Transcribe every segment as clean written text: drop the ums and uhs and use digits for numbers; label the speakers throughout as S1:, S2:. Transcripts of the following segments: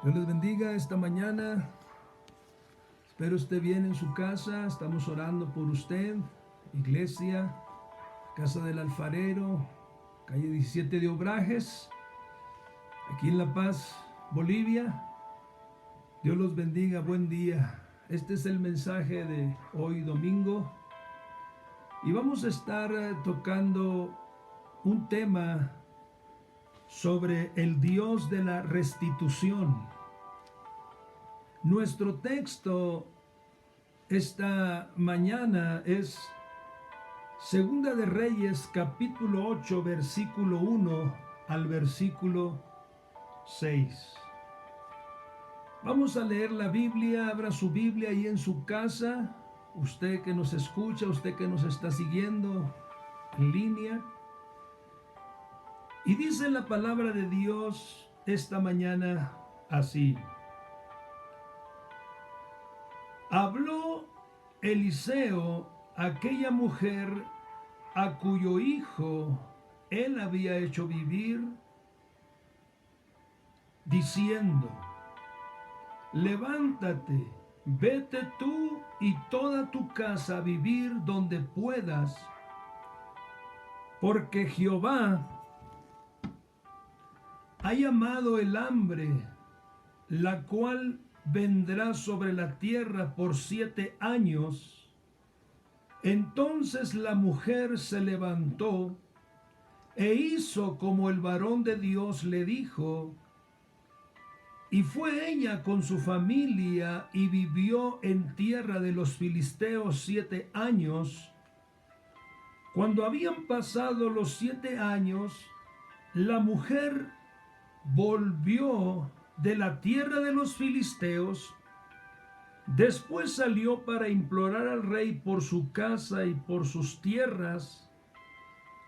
S1: Dios les bendiga esta mañana. Espero esté bien en su casa. Estamos orando por usted. Iglesia, Casa del Alfarero, calle 17 de Obrajes, aquí en La Paz, Bolivia. Dios los bendiga. Buen día. Este es el mensaje de hoy domingo. Y vamos a estar tocando un tema sobre el Dios de la restitución. Nuestro texto esta mañana es Segunda de Reyes, capítulo 8, versículo 1 al versículo 6. Vamos a leer la Biblia. Abra su Biblia ahí en su casa. Usted que nos escucha, usted que nos está siguiendo en línea. Y dice la palabra de Dios esta mañana así. Habló Eliseo a aquella mujer a cuyo hijo él había hecho vivir, diciendo: levántate, vete tú y toda tu casa a vivir donde puedas, porque Jehová ha llamado el hambre, la cual vendrá sobre la tierra por 7 años. Entonces la mujer se levantó e hizo como el varón de Dios le dijo, y fue ella con su familia y vivió en tierra de los filisteos 7 años. Cuando habían pasado los 7 años, la mujer volvió de la tierra de los filisteos. Después salió para implorar al rey por su casa y por sus tierras.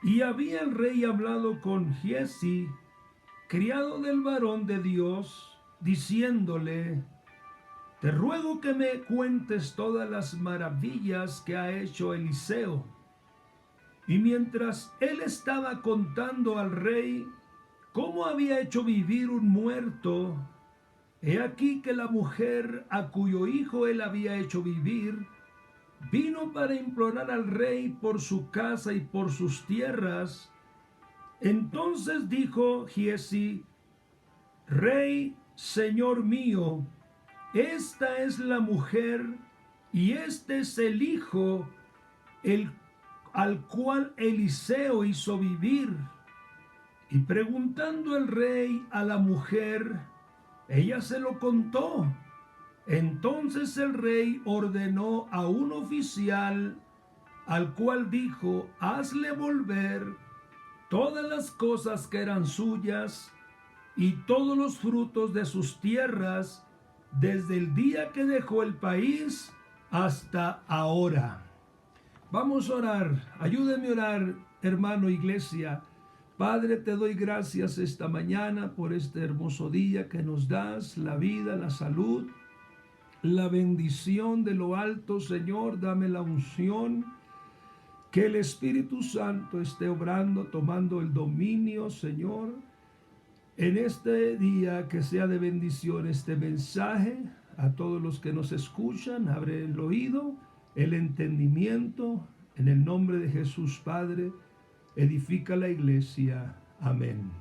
S1: Y había el rey hablado con Giezi, criado del varón de Dios, diciéndole: te ruego que me cuentes todas las maravillas que ha hecho Eliseo. Y mientras él estaba contando al rey cómo había hecho vivir un muerto, he aquí que la mujer a cuyo hijo él había hecho vivir, vino para implorar al rey por su casa y por sus tierras. Entonces dijo Giezi: rey, señor mío, esta es la mujer y este es el hijo al cual Eliseo hizo vivir. Y preguntando el rey a la mujer, ella se lo contó. Entonces el rey ordenó a un oficial, al cual dijo: hazle volver todas las cosas que eran suyas y todos los frutos de sus tierras, desde el día que dejó el país hasta ahora. Vamos a orar. Ayúdeme a orar, hermano, iglesia. Padre, te doy gracias esta mañana por este hermoso día que nos das, la vida, la salud, la bendición de lo alto. Señor, dame la unción, que el Espíritu Santo esté obrando, tomando el dominio, Señor, en este día, que sea de bendición este mensaje a todos los que nos escuchan. Abre el oído, el entendimiento, en el nombre de Jesús, Padre. Edifica la iglesia. Amén.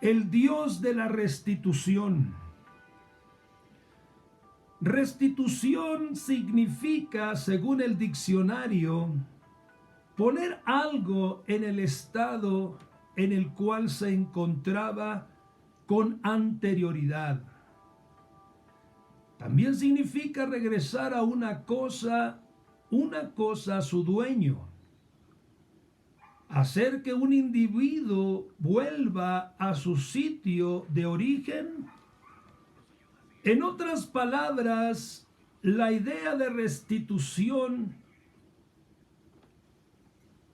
S1: El Dios de la restitución. Restitución significa, según el diccionario, poner algo en el estado en el cual se encontraba con anterioridad. También significa regresar a una cosa a su dueño. Hacer que un individuo vuelva a su sitio de origen. En otras palabras, la idea de restitución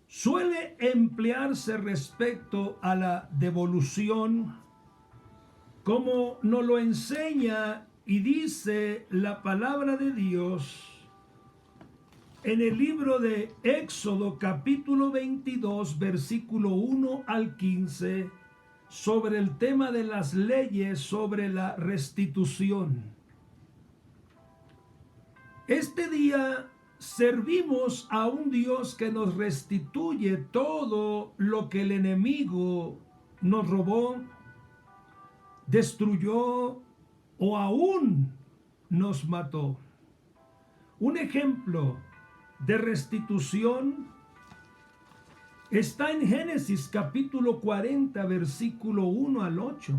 S1: suele emplearse respecto a la devolución, como nos lo enseña y dice la palabra de Dios en el libro de Éxodo, capítulo 22, versículo 1 al 15, sobre el tema de las leyes sobre la restitución. Este día servimos a un Dios que nos restituye todo lo que el enemigo nos robó, destruyó o aún nos mató. Un ejemplo de restitución está en Génesis capítulo 40, versículo 1 al 8.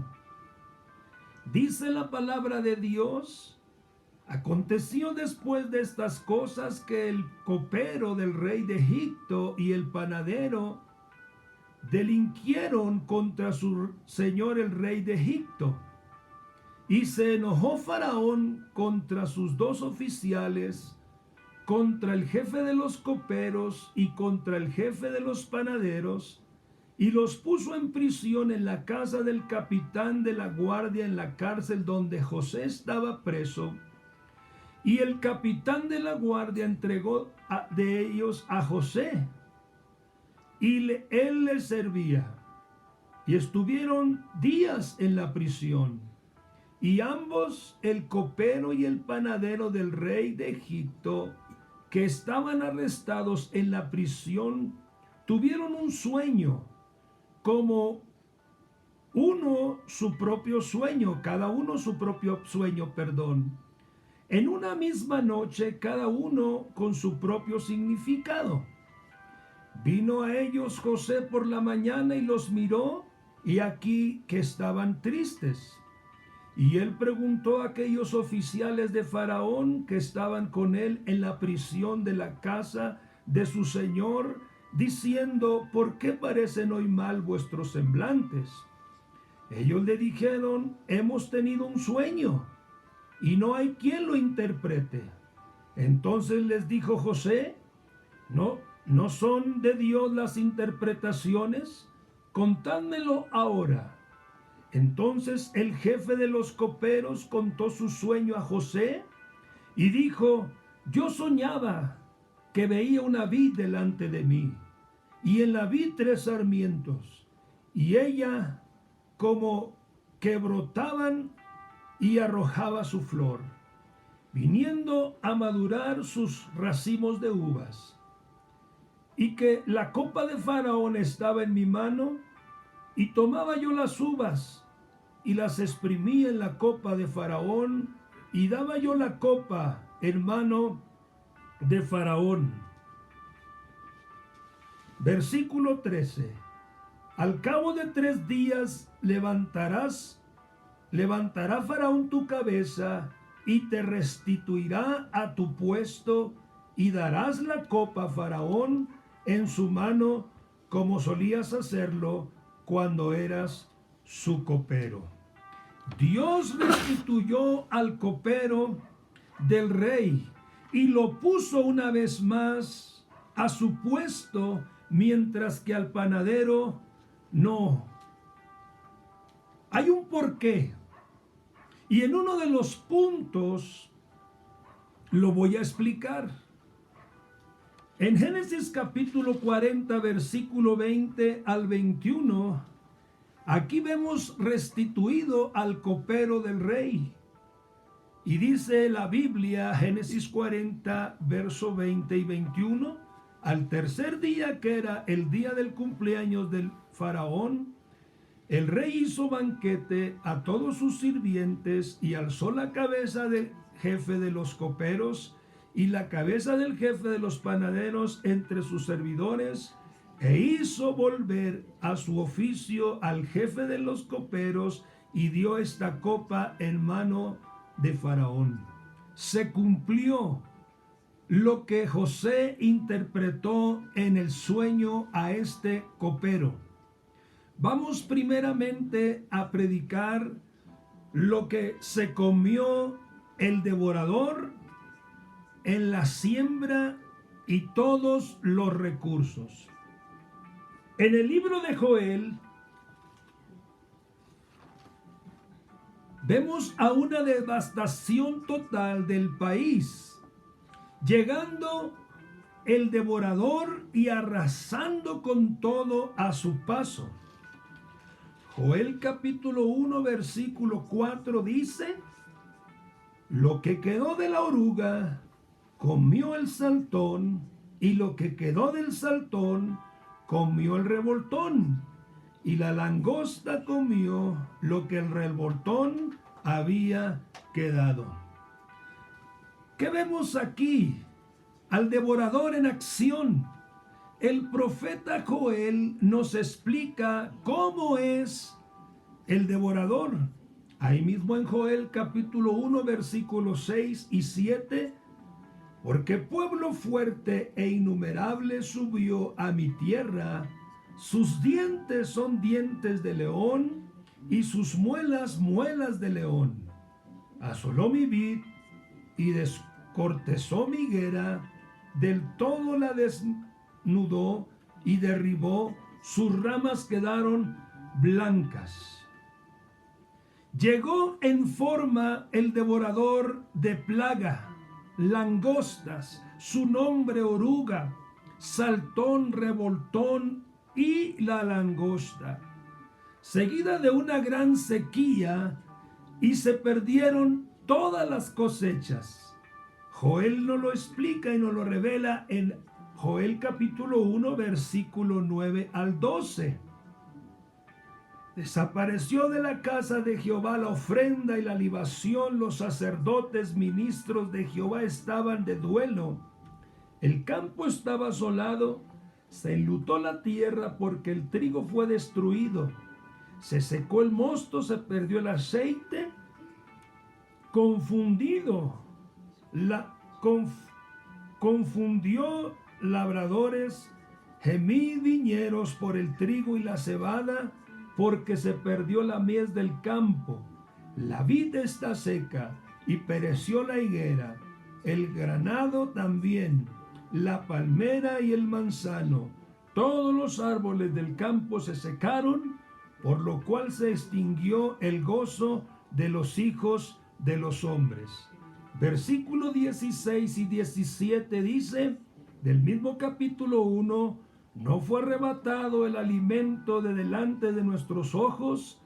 S1: Dice la palabra de Dios: aconteció después de estas cosas que el copero del rey de Egipto y el panadero delinquieron contra su señor el rey de Egipto. Y se enojó Faraón contra sus dos oficiales, contra el jefe de los coperos y contra el jefe de los panaderos, y los puso en prisión en la casa del capitán de la guardia, en la cárcel donde José estaba preso. Y el capitán de la guardia entregó de ellos a José, y él les servía. Y estuvieron días en la prisión. Y ambos, el copero y el panadero del rey de Egipto, que estaban arrestados en la prisión, tuvieron un sueño, como uno su propio sueño, cada uno su propio sueño, en una misma noche, cada uno con su propio significado. Vino a ellos José por la mañana y los miró, y aquí que estaban tristes. Y él preguntó a aquellos oficiales de Faraón que estaban con él en la prisión de la casa de su señor, diciendo: ¿por qué parecen hoy mal vuestros semblantes? Ellos le dijeron: hemos tenido un sueño, y no hay quien lo interprete. Entonces les dijo José: ¿No son de Dios las interpretaciones? Contádmelo ahora. Entonces el jefe de los coperos contó su sueño a José y dijo: yo soñaba que veía una vid delante de mí, y en la vid 3 sarmientos, y ella como que brotaban y arrojaba su flor, viniendo a madurar sus racimos de uvas, y que la copa de Faraón estaba en mi mano, y tomaba yo las uvas y las exprimía en la copa de Faraón, y daba yo la copa en mano de Faraón. Versículo 13. Al cabo de 3 días levantará Faraón tu cabeza y te restituirá a tu puesto, y darás la copa a Faraón en su mano, como solías hacerlo cuando eras su copero. Dios restituyó al copero del rey y lo puso una vez más a su puesto, mientras que al panadero no. Hay un porqué, y en uno de los puntos lo voy a explicar. En Génesis capítulo 40, versículo 20 al 21, aquí vemos restituido al copero del rey. Y dice la Biblia, Génesis 40, verso 20 y 21, al tercer día, que era el día del cumpleaños del faraón, el rey hizo banquete a todos sus sirvientes y alzó la cabeza del jefe de los coperos y la cabeza del jefe de los panaderos entre sus servidores, e hizo volver a su oficio al jefe de los coperos, y dio esta copa en mano de Faraón. Se cumplió lo que José interpretó en el sueño a este copero. Vamos primeramente a predicar lo que se comió el devorador en la siembra y todos los recursos. En el libro de Joel vemos a una devastación total del país, llegando el devorador y arrasando con todo a su paso. Joel capítulo 1 versículo 4 dice: lo que quedó de la oruga comió el saltón, y lo que quedó del saltón comió el revoltón, y la langosta comió lo que el revoltón había quedado. ¿Qué vemos aquí? Al devorador en acción. El profeta Joel nos explica cómo es el devorador. Ahí mismo en Joel capítulo 1 versículos 6 y 7: porque pueblo fuerte e innumerable subió a mi tierra, sus dientes son dientes de león, y sus muelas muelas de león. Asoló mi vid y descortezó mi higuera, del todo la desnudó y derribó, sus ramas quedaron blancas. Llegó en forma el devorador de plaga, langostas, su nombre oruga, saltón, revoltón y la langosta, seguida de una gran sequía, y se perdieron todas las cosechas. Joel nos lo explica y nos lo revela en Joel capítulo 1 versículo 9 al 12. Desapareció de la casa de Jehová la ofrenda y la libación, los sacerdotes ministros de Jehová estaban de duelo. El campo estaba asolado, se enlutó la tierra porque el trigo fue destruido. Se secó el mosto, se perdió el aceite. Confundió labradores, gemí viñeros por el trigo y la cebada, porque se perdió la mies del campo. La vid está seca y pereció la higuera, el granado también, la palmera y el manzano. Todos los árboles del campo se secaron, por lo cual se extinguió el gozo de los hijos de los hombres. Versículo 16 y 17 dice, del mismo capítulo 1: ¿no fue arrebatado el alimento de delante de nuestros ojos,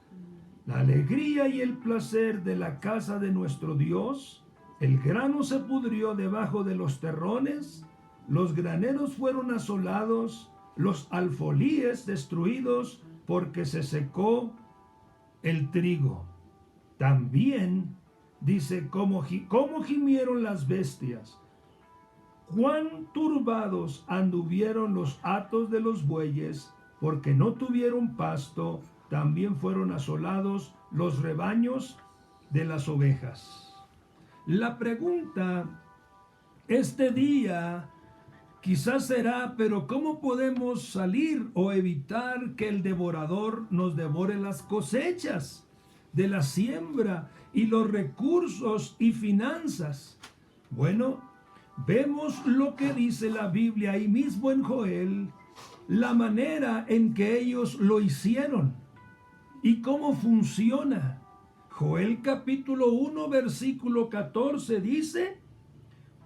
S1: la alegría y el placer de la casa de nuestro Dios? El grano se pudrió debajo de los terrones, los graneros fueron asolados, los alfolíes destruidos, porque se secó el trigo. También dice, cómo gimieron las bestias, cuán turbados anduvieron los hatos de los bueyes, porque no tuvieron pasto, también fueron asolados los rebaños de las ovejas. La pregunta este día quizás será, pero ¿cómo podemos salir o evitar que el devorador nos devore las cosechas de la siembra y los recursos y finanzas? Bueno, vemos lo que dice la Biblia ahí mismo en Joel, la manera en que ellos lo hicieron y cómo funciona. Joel capítulo 1 versículo 14 dice: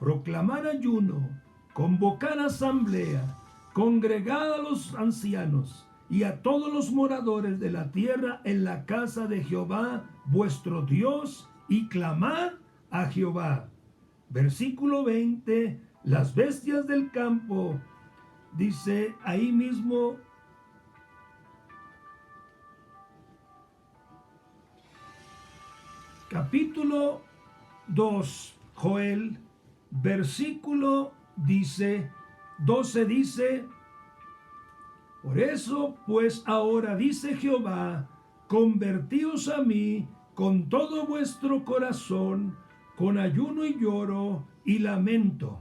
S1: proclamar ayuno, convocar asamblea, congregar a los ancianos y a todos los moradores de la tierra en la casa de Jehová vuestro Dios, y clamar a Jehová. Versículo 20, las bestias del campo, dice ahí mismo, capítulo 2, Joel, versículo 12 dice: por eso pues ahora dice Jehová, convertíos a mí con todo vuestro corazón, con ayuno y lloro y lamento.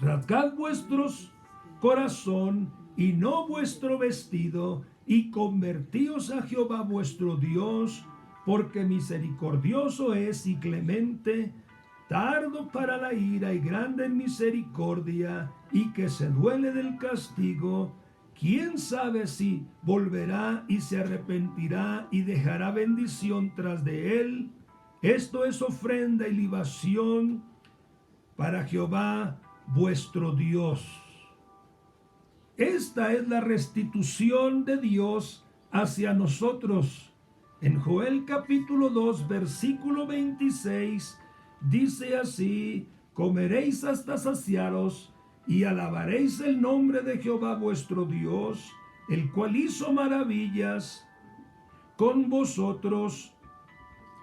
S1: Rasgad vuestros corazón y no vuestro vestido, y convertíos a Jehová vuestro Dios, porque misericordioso es y clemente, tardo para la ira y grande en misericordia, y que se duele del castigo. ¿Quién sabe si volverá y se arrepentirá y dejará bendición tras de él? Esto es ofrenda y libación para Jehová vuestro Dios. Esta es la restitución de Dios hacia nosotros. En Joel capítulo 2, versículo 26, dice así: comeréis hasta saciaros y alabaréis el nombre de Jehová vuestro Dios, el cual hizo maravillas con vosotros,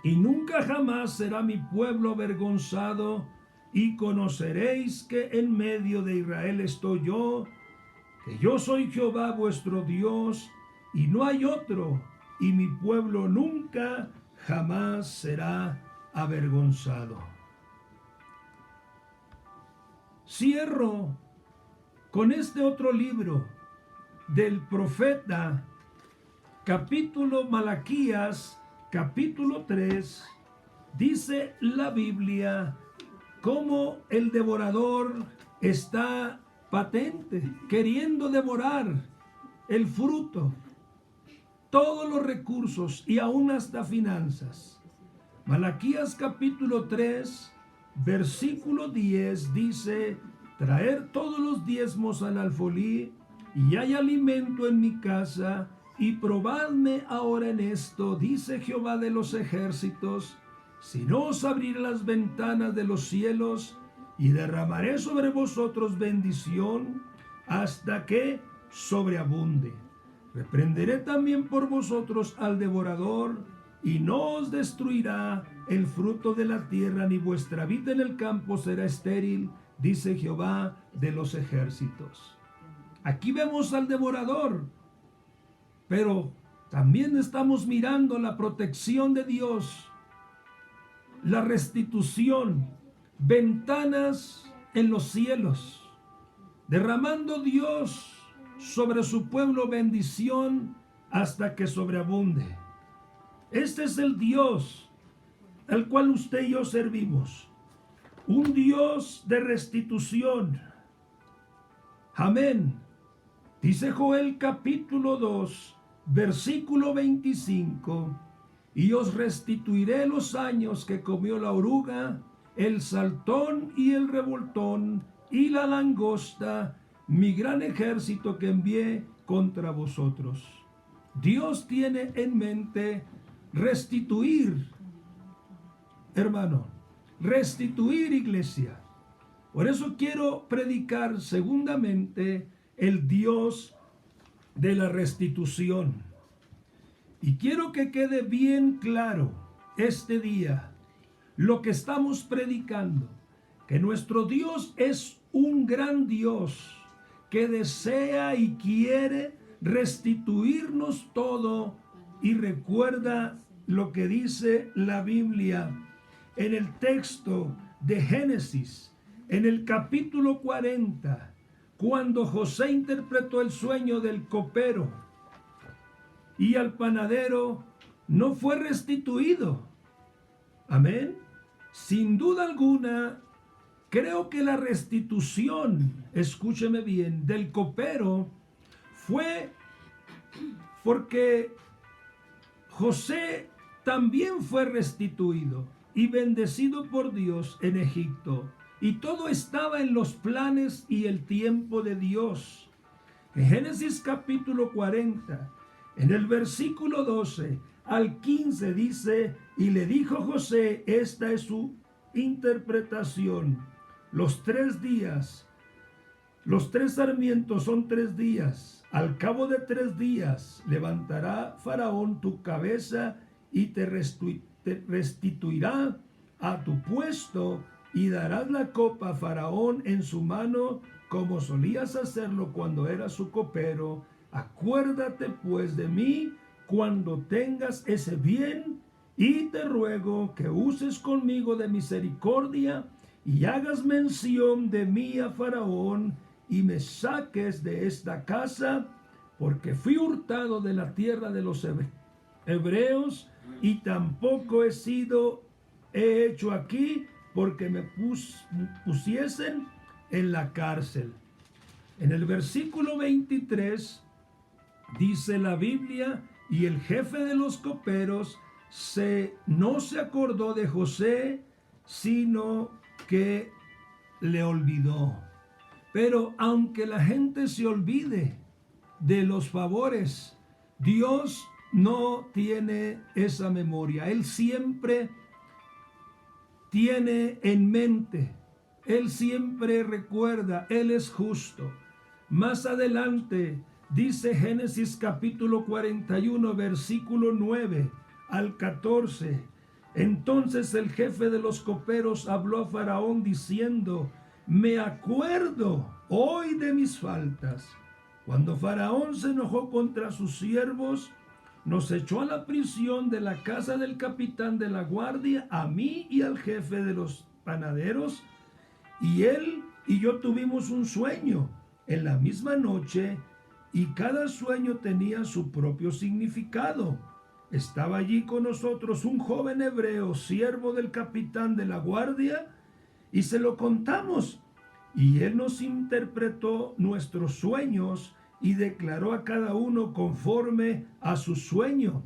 S1: y nunca jamás será mi pueblo avergonzado, y conoceréis que en medio de Israel estoy yo, que yo soy Jehová vuestro Dios, y no hay otro, y mi pueblo nunca jamás será avergonzado. Cierro con este otro libro del profeta, capítulo Malaquías, capítulo 3, dice la Biblia cómo el devorador está patente, queriendo devorar el fruto, todos los recursos y aún hasta finanzas. Malaquías capítulo 3, versículo 10 dice: traer todos los diezmos al alfolí, y hay alimento en mi casa, y probadme ahora en esto, dice Jehová de los ejércitos, si no os abriré las ventanas de los cielos, y derramaré sobre vosotros bendición, hasta que sobreabunde. Reprenderé también por vosotros al devorador, y no os destruirá el fruto de la tierra, ni vuestra vida en el campo será estéril, dice Jehová de los ejércitos. Aquí vemos al devorador, pero también estamos mirando la protección de Dios, la restitución, ventanas en los cielos, derramando Dios sobre su pueblo bendición hasta que sobreabunde. Este es el Dios al cual usted y yo servimos, un Dios de restitución. Amén. Dice Joel capítulo 2, versículo 25: y os restituiré los años que comió la oruga, el saltón y el revoltón y la langosta, mi gran ejército que envié contra vosotros. Dios tiene en mente restituir, hermano, restituir, iglesia. Por eso quiero predicar segundamente el Dios de la restitución. Y quiero que quede bien claro este día lo que estamos predicando, que nuestro Dios es un gran Dios que desea y quiere restituirnos todo. Y recuerda lo que dice la Biblia en el texto de Génesis, en el capítulo 40, cuando José interpretó el sueño del copero y al panadero no fue restituido. Amén. Sin duda alguna, creo que la restitución, escúcheme bien, del copero fue porque José también fue restituido y bendecido por Dios en Egipto. Y todo estaba en los planes y el tiempo de Dios. En Génesis capítulo 40, en el versículo 12 al 15 dice: y le dijo José, esta es su interpretación. Los 3 días, los 3 sarmientos son 3 días. Al cabo de 3 días levantará Faraón tu cabeza y te restituirá a tu puesto, y darás la copa a Faraón en su mano, como solías hacerlo cuando eras su copero. Acuérdate pues de mí cuando tengas ese bien, y te ruego que uses conmigo de misericordia, y hagas mención de mí a Faraón, y me saques de esta casa, porque fui hurtado de la tierra de los hebreos, y tampoco he hecho aquí porque me pusiesen en la cárcel. En el versículo 23 dice la Biblia: y el jefe de los coperos no se acordó de José, sino que le olvidó. Pero aunque la gente se olvide de los favores Dios no tiene esa memoria. Él siempre tiene en mente. Él siempre recuerda. Él es justo. Más adelante dice Génesis capítulo 41, versículo 9 al 14. Entonces el jefe de los coperos habló a Faraón diciendo: me acuerdo hoy de mis faltas. Cuando Faraón se enojó contra sus siervos, nos echó a la prisión de la casa del capitán de la guardia, a mí y al jefe de los panaderos, y él y yo tuvimos un sueño en la misma noche, y cada sueño tenía su propio significado. Estaba allí con nosotros un joven hebreo, siervo del capitán de la guardia, y se lo contamos, y él nos interpretó nuestros sueños y declaró a cada uno conforme a su sueño.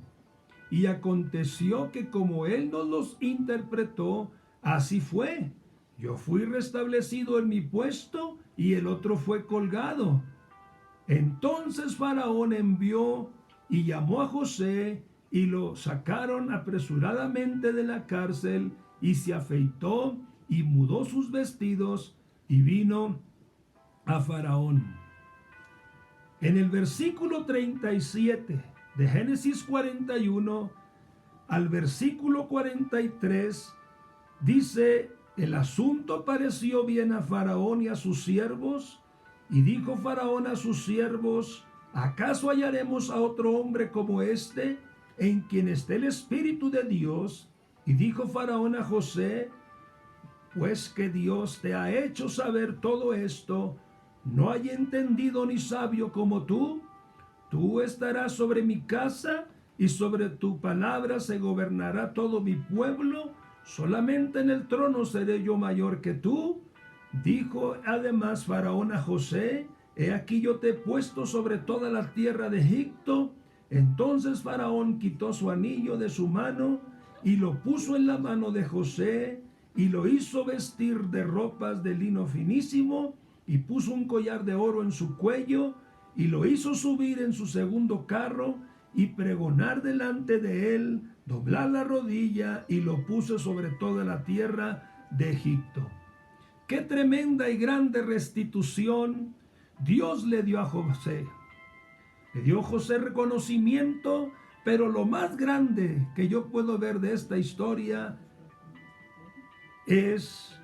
S1: Y aconteció que como él nos los interpretó, así fue. Yo fui restablecido en mi puesto y el otro fue colgado. Entonces Faraón envió y llamó a José, y lo sacaron apresuradamente de la cárcel, y se afeitó y mudó sus vestidos y vino a Faraón. En el versículo 37 de Génesis 41 al versículo 43 dice: el asunto pareció bien a Faraón y a sus siervos, y dijo Faraón a sus siervos: ¿acaso hallaremos a otro hombre como este, en quien esté el Espíritu de Dios? Y dijo Faraón a José: pues que Dios te ha hecho saber todo esto, ¿no hay entendido ni sabio como tú? Tú estarás sobre mi casa, y sobre tu palabra se gobernará todo mi pueblo. Solamente en el trono seré yo mayor que tú. Dijo además Faraón a José: he aquí yo te he puesto sobre toda la tierra de Egipto. Entonces Faraón quitó su anillo de su mano y lo puso en la mano de José, y lo hizo vestir de ropas de lino finísimo, y puso un collar de oro en su cuello, y lo hizo subir en su segundo carro, y pregonar delante de él, doblar la rodilla, y lo puso sobre toda la tierra de Egipto. ¡Qué tremenda y grande restitución Dios le dio a José! Le dio a José reconocimiento, pero lo más grande que yo puedo ver de esta historia es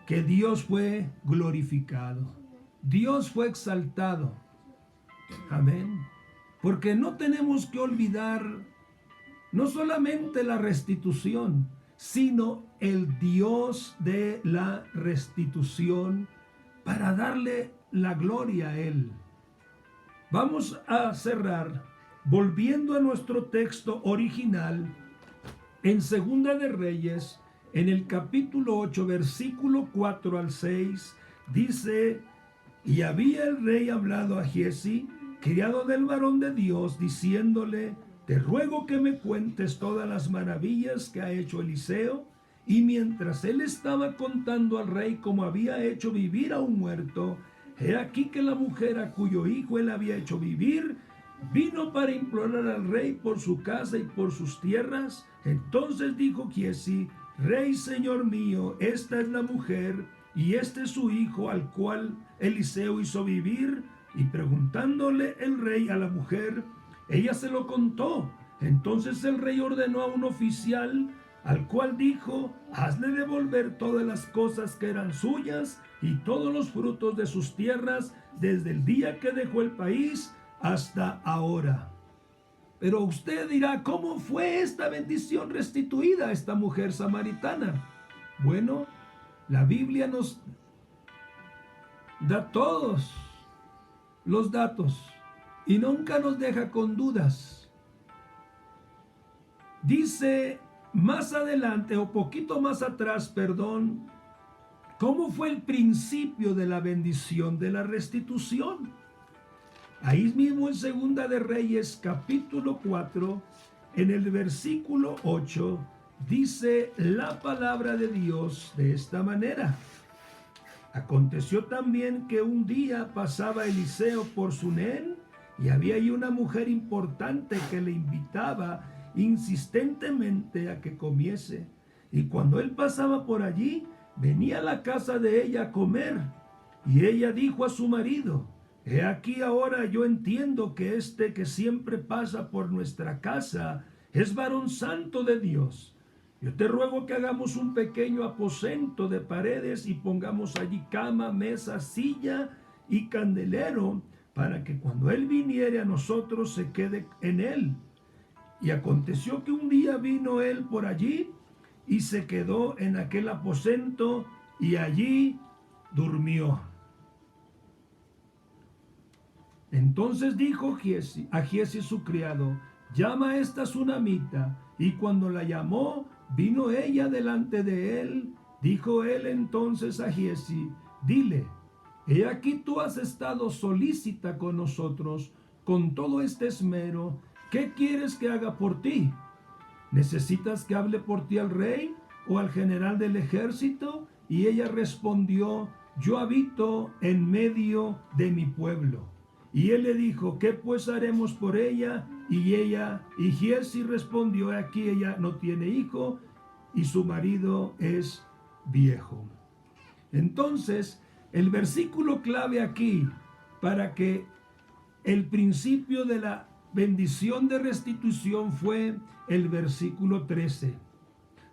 S1: que Dios fue glorificado. Dios fue exaltado. Amén. Porque no tenemos que olvidar no solamente la restitución, sino el Dios de la restitución, para darle la gloria a Él. Vamos a cerrar volviendo a nuestro texto original en Segunda de Reyes, en el capítulo 8, versículo 4 al 6, dice: y había el rey hablado a Giezi, criado del varón de Dios, diciéndole: te ruego que me cuentes todas las maravillas que ha hecho Eliseo. Y mientras él estaba contando al rey cómo había hecho vivir a un muerto, he aquí que la mujer a cuyo hijo él había hecho vivir vino para implorar al rey por su casa y por sus tierras. Entonces dijo Giezi: rey, señor mío, esta es la mujer y este es su hijo al cual Eliseo hizo vivir. Y preguntándole el rey a la mujer, ella se lo contó. Entonces el rey ordenó a un oficial, al cual dijo: hazle devolver todas las cosas que eran suyas y todos los frutos de sus tierras, desde el día que dejó el país hasta ahora. Pero usted dirá: ¿cómo fue esta bendición restituida a esta mujer samaritana? Bueno, la Biblia nos da todos los datos y nunca nos deja con dudas. Dice más adelante, o poquito más atrás, perdón, cómo fue el principio de la bendición, de la restitución. Ahí mismo en Segunda de Reyes, capítulo 4, en el versículo 8, dice la palabra de Dios de esta manera: aconteció también que un día pasaba Eliseo por Sunén, y había ahí una mujer importante que le invitaba insistentemente a que comiese. Y cuando él pasaba por allí, venía a la casa de ella a comer. Y ella dijo a su marido: he aquí ahora yo entiendo que este que siempre pasa por nuestra casa es varón santo de Dios. Yo te ruego que hagamos un pequeño aposento de paredes y pongamos allí cama, mesa, silla y candelero, para que cuando él viniere a nosotros se quede en él. Y aconteció que un día vino él por allí y se quedó en aquel aposento y allí durmió. Entonces dijo a Giezi su criado: llama a esta sunamita. Y cuando la llamó, vino ella delante de él. Dijo él entonces a Giezi: dile, he aquí tú has estado solícita con nosotros con todo este esmero. ¿Qué quieres que haga por ti? ¿Necesitas que hable por ti al rey o al general del ejército? Y ella respondió: yo habito en medio de mi pueblo. Y él le dijo: ¿qué pues haremos por ella? Y Giezi respondió: aquí ella no tiene hijo y su marido es viejo. Entonces, el versículo clave aquí para que el principio de la bendición de restitución fue el versículo 13.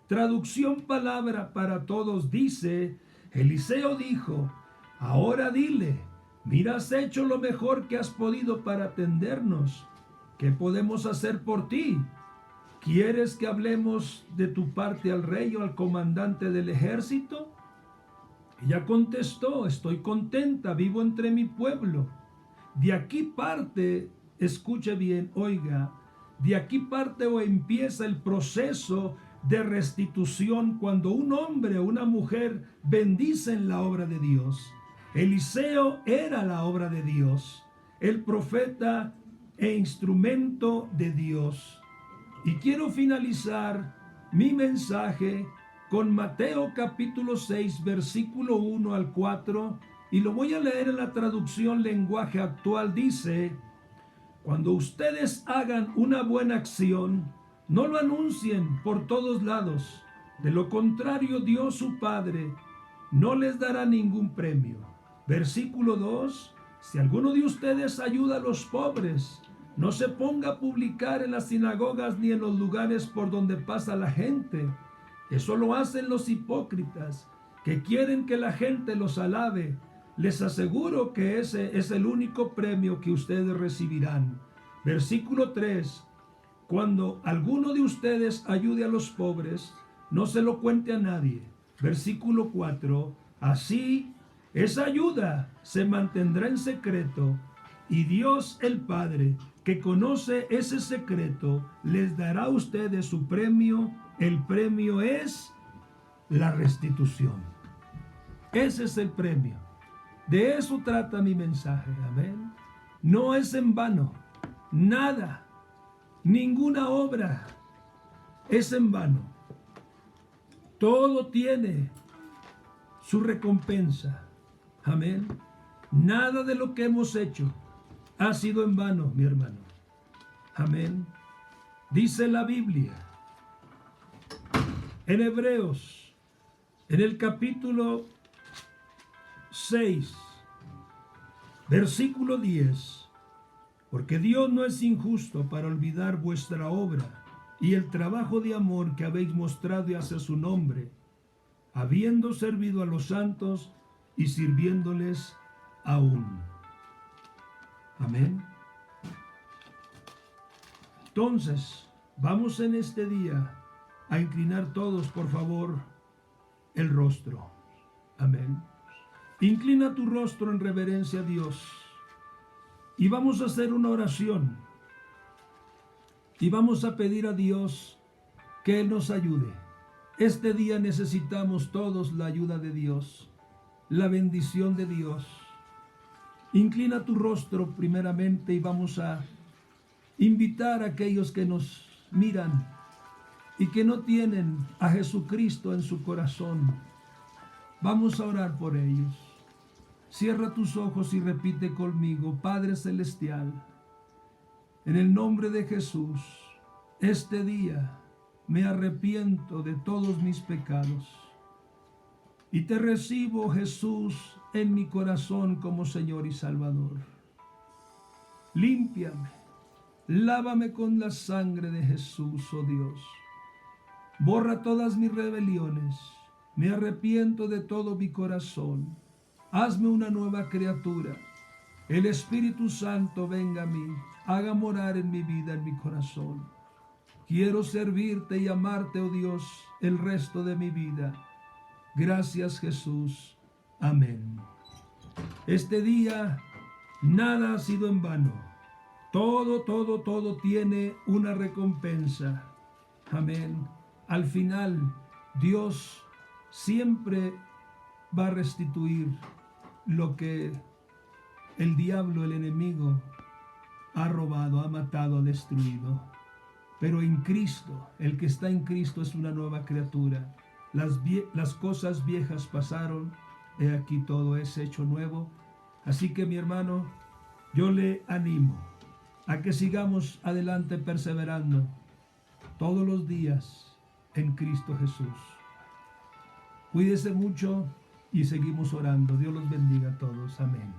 S1: Traducción palabra para todos dice: Eliseo dijo: ahora dile, mira, has hecho lo mejor que has podido para atendernos. ¿Qué podemos hacer por ti? ¿Quieres que hablemos de tu parte al rey o al comandante del ejército? Ella contestó: estoy contenta, vivo entre mi pueblo. De aquí parte, escuche bien, oiga, de aquí parte o empieza el proceso de restitución cuando un hombre o una mujer bendicen la obra de Dios. Eliseo era la obra de Dios, el profeta e instrumento de Dios. Y quiero finalizar mi mensaje con Mateo capítulo 6, versículo 1 al 4, y lo voy a leer en la traducción lenguaje actual. Dice: cuando ustedes hagan una buena acción, no lo anuncien por todos lados. De lo contrario, Dios su Padre no les dará ningún premio. Versículo 2: si alguno de ustedes ayuda a los pobres, no se ponga a publicar en las sinagogas ni en los lugares por donde pasa la gente. Eso lo hacen los hipócritas, que quieren que la gente los alabe. Les aseguro que ese es el único premio que ustedes recibirán. Versículo 3: cuando alguno de ustedes ayude a los pobres, no se lo cuente a nadie. Versículo 4: así esa ayuda se mantendrá en secreto, y Dios el Padre, que conoce ese secreto, les dará a ustedes su premio. El premio es la restitución. Ese es el premio. De eso trata mi mensaje, amén. No es en vano, nada, ninguna obra es en vano. Todo tiene su recompensa, amén. Nada de lo que hemos hecho ha sido en vano, mi hermano, amén. Dice la Biblia en Hebreos, en el capítulo 6, versículo 10: porque Dios no es injusto para olvidar vuestra obra y el trabajo de amor que habéis mostrado hacia su nombre, habiendo servido a los santos y sirviéndoles aún. Amén. Entonces, vamos en este día a inclinar todos, por favor, el rostro. Amén. Inclina tu rostro en reverencia a Dios. Y vamos a hacer una oración. Y vamos a pedir a Dios que Él nos ayude. Este día necesitamos todos la ayuda de Dios, la bendición de Dios. Inclina tu rostro primeramente y vamos a invitar a aquellos que nos miran y que no tienen a Jesucristo en su corazón. Vamos a orar por ellos. Cierra tus ojos y repite conmigo: Padre Celestial, En el nombre de Jesús, este día me arrepiento de todos mis pecados y te recibo, Jesús, en mi corazón como Señor y Salvador. Límpiame, lávame con la sangre de Jesús, oh Dios. Borra todas mis rebeliones, me arrepiento de todo mi corazón. Hazme una nueva criatura. El Espíritu Santo venga a mí, haga morar en mi vida, en mi corazón. Quiero servirte y amarte, oh Dios, el resto de mi vida. Gracias, Jesús. Amén. Este día nada ha sido en vano. Todo tiene una recompensa. Amén. Al final, Dios siempre va a restituir lo que el diablo, el enemigo, ha robado, ha matado, ha destruido. Pero en Cristo, el que está en Cristo es una nueva criatura. Las cosas viejas pasaron, he aquí todo es hecho nuevo. Así que mi hermano, yo le animo a que sigamos adelante perseverando todos los días en Cristo Jesús. Cuídese mucho y seguimos orando. Dios los bendiga a todos. Amén.